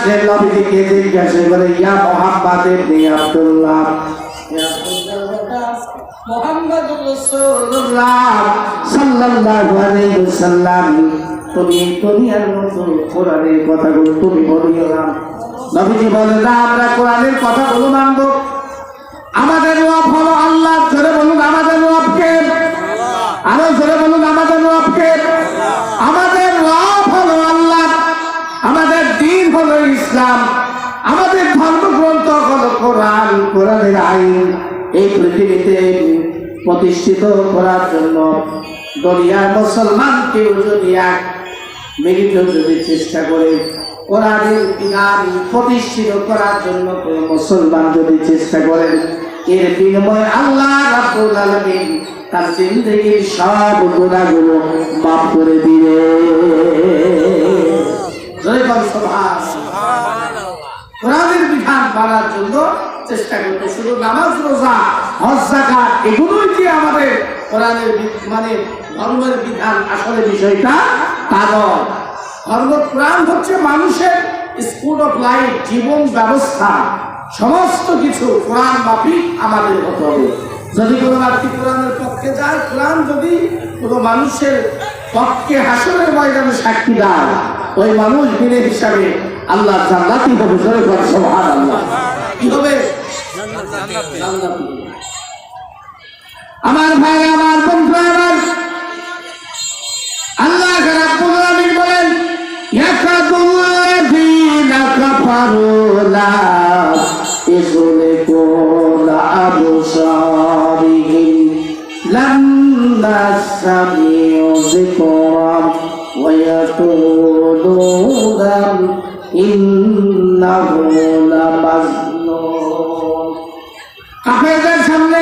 আসলেন নবীজিকে জিজ্ঞাসা করে ইয়া মুহাম্মদ ইবনে আব্দুল্লাহ মুহাম্মদুর রাসূলুল্লাহ সাল্লাল্লাহু আলাইহি ওয়াসাল্লাম তুমি দুনিয়ার মধ্যে কোরআনের কথাগুলো তুমি বলিও না। নবীজি বলেন না আমরা কোরআনের কথাগুলো মানব। আমাদের রব হলো আল্লাহ। জোরে বলুন আমাদের রব কে? আরো জোরে বলুন আমাদের রব কে? আমাদের রব হলো আল্লাহ। আমাদের দ্বীন হলো ইসলাম। আমাদের ধর্মগ্রন্থ হলো কোরআন। কোরআনের আইন এই পৃথিবীতে প্রতিষ্ঠিত করার জন্য দুনিয়ার মুসলমান কেউ যদি এক মিনিট যদি চেষ্টা করে কোরআনের বিধান প্রতিষ্ঠিত করার জন্য কোন মুসলমান যদি চেষ্টা করেন, এর বিনিময়ে আল্লাহ রাব্বুল আলামিন তার জিন্দেগির সব গুনাহগুলো মাফ করে দিবে। জয় বল সুবহানাল্লাহ। কোরআনের বিধান মানার জন্য চেষ্টা করতে শুধু নামাজ, রোজা, হজ, যাকাত এগুলোই কি আমাদের কোরআনের মানে ধর্মের বিধান? আসলে বিষয়টা তা নয়। ধর্ম কোরআন হচ্ছে মানুষের স্কুল অফ লাইফ, জীবন ব্যবস্থা। সমস্ত কিছু কোরআন মাফিক আমাদের হতে হবে। যদি কোনো ব্যক্তি কোরআনের পক্ষে যায়, কোরআন যদি কোনো মানুষের পক্ষে হাসরের ময়দানে সাক্ষী দেয়, ওই মানুষ দিনে হিসাবে আল্লাহ জান্নাতি হবে। জোরে বল সুবহানাল্লাহ। কি হবে? জান্নাতি। আমার ভাই, আমার বন্ধু, আমার আল্লাহ রাব্বুল আলামিন বলেন ইয়াকাদুল্লাযীনা কাফারু লা ইযলিকুনা আবসারিহিম লাম্মা সামিউ যিকরাম ওয়া ইয়াকুলুনা ইন্নাহু লামাজনুন। কাফেরদের সামনে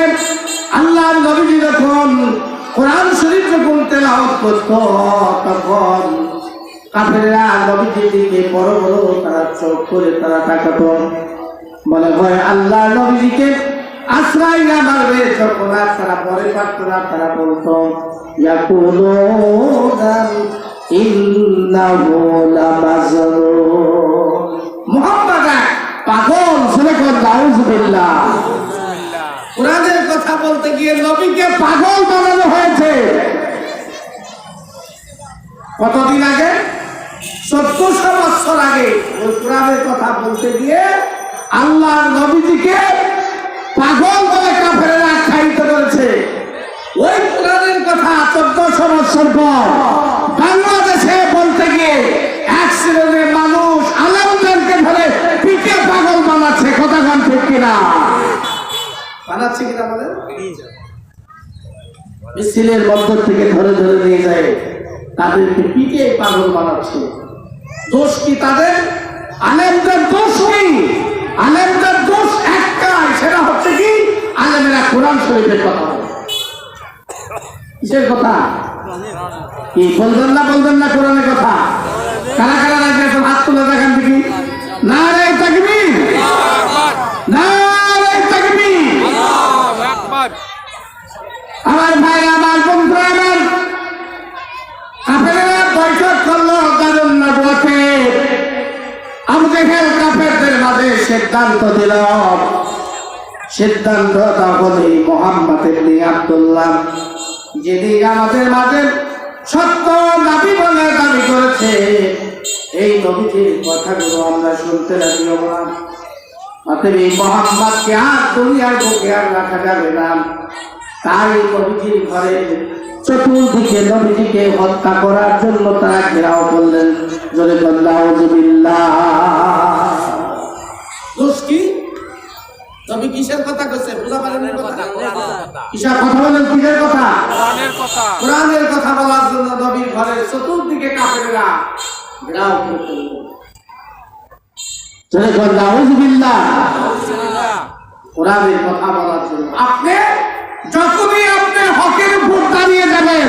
আল্লাহর নবী যখন কোরআন শরীফ যখন তেলাওয়াত করত, তখন কাফেররা নবীজির দিকে বড় বড় তারা চোখ করে তারা তাকাতো, মনে হয় আল্লাহ নবীজিকে আশ্রয় না মারবে। যখন আর তারা পরে পারতো না, তারা বলতো ইয়াকুলুনা ইন্নাহু লামাজনুন, মুহাম্মদ পাগল। সুবহানাল্লাহ, নাউযুবিল্লাহ। কোরআনের কথা বলতে গিয়ে নবীকে পাগল বানানো হয়েছে। কতদিন আগে? 1400 বছর আগে ওই কোরআনের কথা বলতে গিয়ে আল্লাহর নবীজিকে পাগল বলে কাফেররা আখ্যায়িত করেছে। ওই কোরআনের কথা 1400 বছর পর বাংলাদেশে বলতে গিয়ে এক শ্রেণীর মানুষ আলেমদেরকে ধরে পিঠে পাগল বানাচ্ছে। কথা গান ঠিক কিনা? বানাচ্ছে কিনা বলেন? মিছিলের মধ্য থেকে ধরে ধরে নিয়ে যায়, তাদেরকে পিটিয়ে পাগল বানাচ্ছে। দোষ কি তাদের? আলেমদের দোষ কি? আলেমদের দোষ একটাই, সেটা হচ্ছে কি আলেমেরা কোরআন শরীফের কথা বলে। কিসের কথা? কি বলবেন না বলবেন না কোরআনের কথা? কারা কারা রাখবে? তো হাত তুলে দেখান দেখি। নারে তাকবীর, নারে তাকবীর। আমার ভাই, আমার বন্ধু, আমার কাফেররা বৈঠক করলো দারুন নবুয়তে। আবু জেহেল কাফেরদের মাঝে সিদ্ধান্ত দিল। সিদ্ধান্তটা হলো মুহাম্মদ ইবনে আব্দুল্লাহ, যিনি আমাদের মাঝে সত্য নবী বলে দাবি করেছে, এই নবীজির কথাগুলো আমরা শুনতে রাজি হব না। অতএব এই মুহাম্মদকে আর দুনিয়ার বুকে আর রাখা যাবে না। তাই নবীজির ঘরে চতুর্দিকে নবীজিকে হত্যা করার জন্য তারা ঘেরাও করলেন। জোরে বলেন নাউযুবিল্লাহ। দোষ কি? তবে কিসের কথা কইছে? বুঝা পারেন না কথা? কিসের কথা বলেন? কিসের কথা? কোরআনের কথা। কোরআনের কথা বলার জন্য নবীর ঘরের চতুর্দিকে কাফেররা ঘেরাও করলেন। জোরে বলেন নাউযুবিল্লাহ। কোরআনের কথা বলার জন্য আপনি যখনই আপনি হকের উপর দাঁড়িয়ে যাবেন,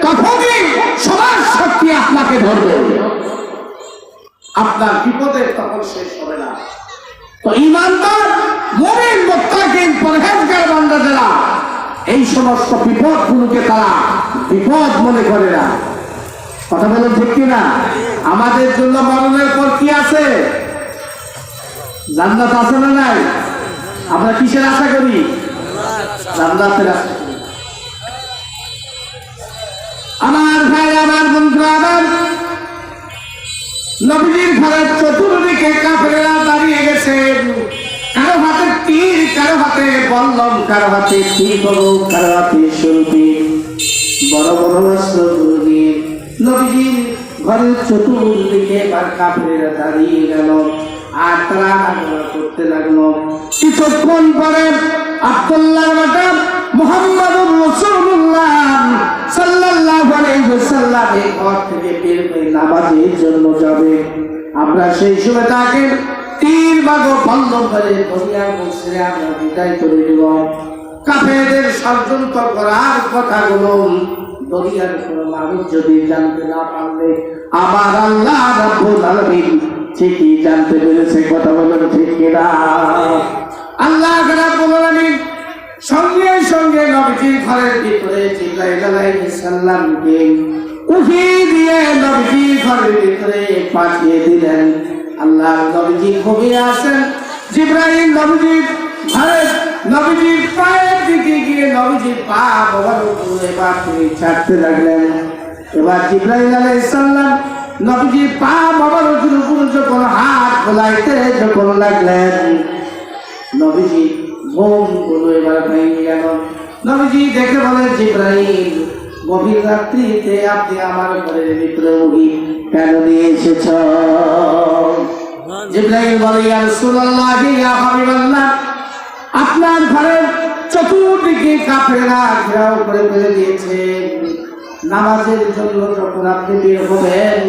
তখনই সবার শক্তি আপনাকে ধরবে। আপনার বিপদের তখন শেষ হবে না। তো ঈমানদার মুমিন মুত্তাকিন পরহেজগার বান্দা যারা, এই সমস্ত বিপদগুলোকে তারা বিপদ মনে করে না। কথা বলেন ঠিক কিনা? আমাদের জন্য মরণের পর কি আছে? জান্নাত আছে না নাই? আমরা কিসের আশা করি? জান্নাতের আশা করি। আমার ভাই, আমার বন্ধুরা, আমার নবীজির ঘরের চতুর্দিকে কাফেররা দাঁড়িয়ে গেছে। কারো হাতে তীর, কারো হাতে বল্লম, কারো হাতে তীর, কারো হাতে শরবি, বড় বড় অস্ত্র নিয়ে নবীজির ঘরের চতুর্দিকে এবার কাফেররা দাঁড়িয়ে গেল। আর তারা আলোচনা করতে লাগলো। কিছুক্ষণ পরে আব্দুল্লাহ বাবা মুহাম্মদুর রাসূলুল্লাহ সাল্লাল্লাহু আলাইহি ওয়াসাল্লাম এই ঘর থেকে বের হয়ে নামাজের জন্য যাবে। আমরা সেই সময় তাকে তীর বাগো বন্ধ করে দুনিয়ার মুখে আমরা বিদায় করে দেব। কাফেরদের ষড়যন্ত্র করার কথাগুলো দুনিয়ার কোনো মানুষ যদি জানতে না পারলে আমার আল্লাহ রাব্বুল আলামিন ঠিকই জানতে পেরেছে। কথা বলেন ঠিক কিনা? আল্লাহ রাব্বুল আলামিন সঙ্গে সঙ্গে নবীজির ঘরের ভিতরে জিবরাইল আলাইহিস সালামকে উহি দিয়ে নবীজির ঘরের ভিতরে পাঠিয়ে দিলেন। আল্লাহ নবীজি ঘুমিয়ে আছেন। জিবরাইল নবীজির ঘরের নবীজির পায়ের দিকে গিয়ে নবীজির পা মোবারক এবার তিনি ছাড়তে লাগলেন। এবার জিবরাইল আলাইহিস সালাম নবীজির পা মোবারকের উপর যখন হাত বোলাইতে যখন লাগলেন, নবীজি ঘুম গুলো এবার ভেঙে গেল। নবীজি দেখে বলেন, জিবরাইল গভীর রাত্রিতে আপনি আমার ঘরের ভিতরে উহি কেন নিয়ে এসেছ? জিবরাইল বলে, ইয়া রাসূলুল্লাহ, ইয়া হাবিবাল্লাহ, আপনার ঘরের চতুর্দিকে কাফেররা ঘেরাও করে ফেলে দিয়েছে। নামাজের জন্য যখন আপনি বের হবেন,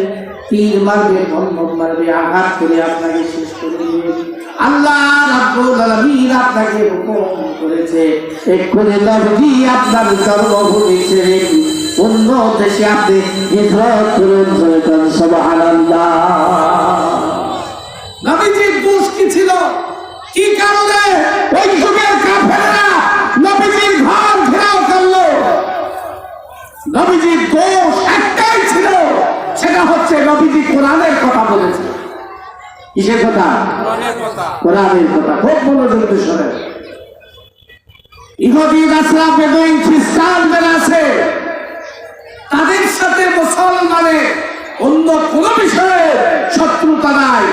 তীর মারবে, বন্ধক মারবে, আঘাত করে আপনাকে শেষ করে দিবে। আল্লাহ রাব্বুল আলামিন আপনাকে হুকুম করেছে এক্ষুনি নবীজি আপনার জন্মভূমি ছেড়ে অন্য দেশে আপনি হিজরত করুন। সুবহানাল্লাহ। নবীজির দোষ কি ছিল? কি কারণে ওই যুগের কাফেররা নবীজির ঘর ঘেরাও করলো? নবীজির দোষ একটাই ছিল, সেটা হচ্ছে নবীজি কোরআনের কথা বলেছে। কিসের কথা? কোরআনের কথা। খুব মনোযোগ দিয়ে শোনেন। ইহুদি, নাসারা, বেদুইন, খ্রিস্টানদের আছে, তাদের সাথে মুসলমানের অন্য কোনো বিষয়ে শত্রুতা নাই।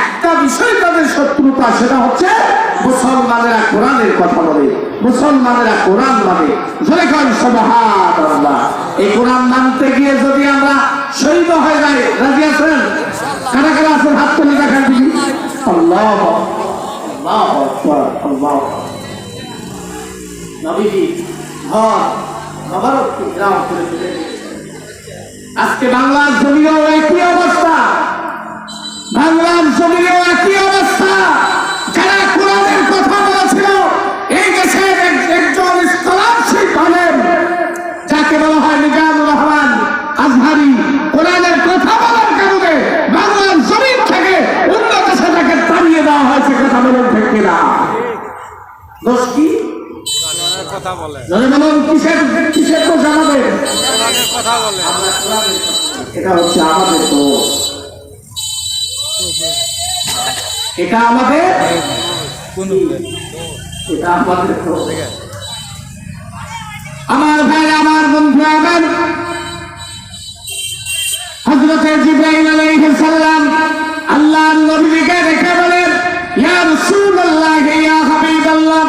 একটা বিষয় তাদের শত্রুতা, সেটা হচ্ছে মুসলমানেরা কোরআনের কথা বলে, মুসলমানেরা কোরআন মানে। জোরে করেন সুবহানাল্লাহ। এই কোরআন মানতে গিয়ে যদি আমরা শহীদ হয়ে যাই, রাজি আছেন? কারা কারা আছেন? হাত তুলে দেখান দিবি। আল্লাহু আল্লাহু আকবার, আল্লাহু আকবার। নবীজি ঘর মোবারককে ঘেরাও করে ফেলে দিয়েছেন। আজকে বাংলার জমিও একই অবস্থা, বাংলার জমিও একই অবস্থা। যারা কোরআনের কথা বলেছিল, এই দেশের একজন স্কলারশিপ হলেন, যাকে বলা হয় মিজানুর রহমান আজহারি, কোরআনের কথা বলার কারণে বাংলার জমিন থেকে অন্য দেশে তাকে তাড়িয়ে দেওয়া হয়েছে। কথা বলেন ঠিক কিনা? দোষ কি? কথা বলে। কিসের কিসের তো জানাবে? কথা বলে। এটা হচ্ছে আমাদের দোষ, এটা আমাদের, এটা আমাদের দোষ। আমার ভাই, আমার বন্ধু, আমার হযরত জিবরাইল আলাইহিস সালাম আল্লাহর নবীকে দেখে বলেন, ইয়া রাসূলুল্লাহ, ইয়া হাবিবাল্লাহ,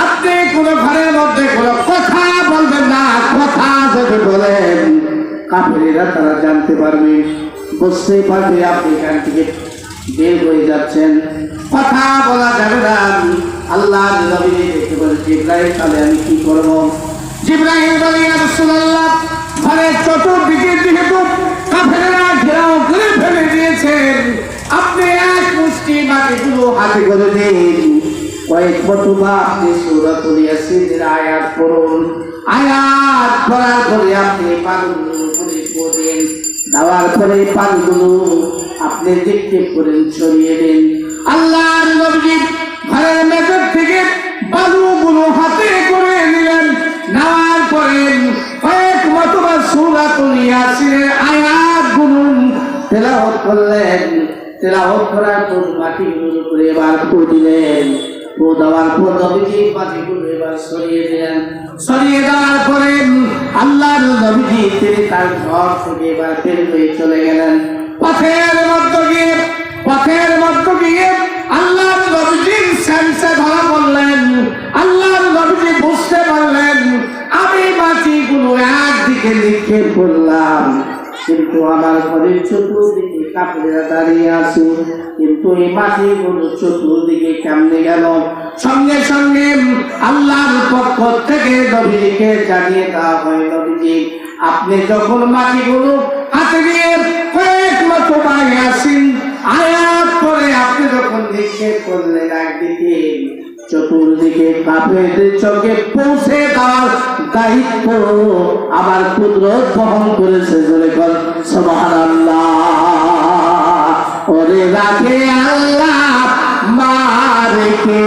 আপনি কোন ঘরের মধ্যে কোনো কথা বলবেন না। কথা যদি বলেন, কাফেররা তারা জানতে পারবে, বুঝতে পারবে আপনি এখান থেকে বের হয়ে যাচ্ছেন। কথা বলা যাবে না। আল্লাহর নবী দেখে বলে, জিবরাইল, তাহলে আমি কি করব? জিবরাইল বলে, ইয়া রাসূলুল্লাহ, ঘরের চতুর্দিকে যেহেতু কাফেররা ঘেরাও করে ফেলে দিয়েছেন, আপনি এক মুষ্টি মাটিগুলো হাতে করে দিন। কয়েক মতবা আপনি সূরাতুল ইয়াসিনের আয়াত পড়ুন। আয়াত পড়ার পরে আপনি পানিগুলো পড়েন, দেওয়ার পরে পানিগুলো আপনি দেখতে করেন, ছড়িয়ে দিন। আল্লাহর নবী ঘরের মেঝে থেকে বালুগুলো হাতে করে নিলেন, নেওয়ার পরে কয়েক মতবা সূরাতুল ইয়াসিনের আয়াতগুলো তেলাওয়াত করলেন। তেলাওয়াত করার পর মাটিগুলোর উপরে এবার ফু দিলেন। ফু দেওয়ার পর নবীজি মাটিগুলো এবার সরিয়ে দিলেন। সরিয়ে দেওয়ার পরে আল্লাহর নবীজি তিনি তার ঘর থেকে এবার বের হয়ে চলে গেলেন। পথের মধ্য দিয়ে আল্লাহর নবীজির সেন্সে ধরা পড়লেন। আল্লাহর নবীজি বুঝতে পারলেন আমি মাটিগুলো একদিকে নিক্ষেপ করলাম, কিন্তু আমার ঘরের চতুর্দিকে কাপড়েরা দাঁড়িয়ে আছে, কিন্তু এই মাটিগুলো চতুর্দিকে কেমনে গেল? সঙ্গে সঙ্গে আল্লাহর পক্ষ থেকে নবীকে জানিয়ে দেওয়া হয়, নবীজি আপনি যখন মাটিগুলো হাতে নিয়ে কয়েক মতো বাইরে আসেন, আয়াত করে আপনি যখন নিক্ষেপ করলেন একদিকে, চতুর্দিকে কাফেরদের চোখে পৌঁছে দেওয়ার দায়িত্ব আমার কুদরত বহন করেছে। জোরে বল সুবহানাল্লাহ। ওরে রাখে আল্লাহ মারে কে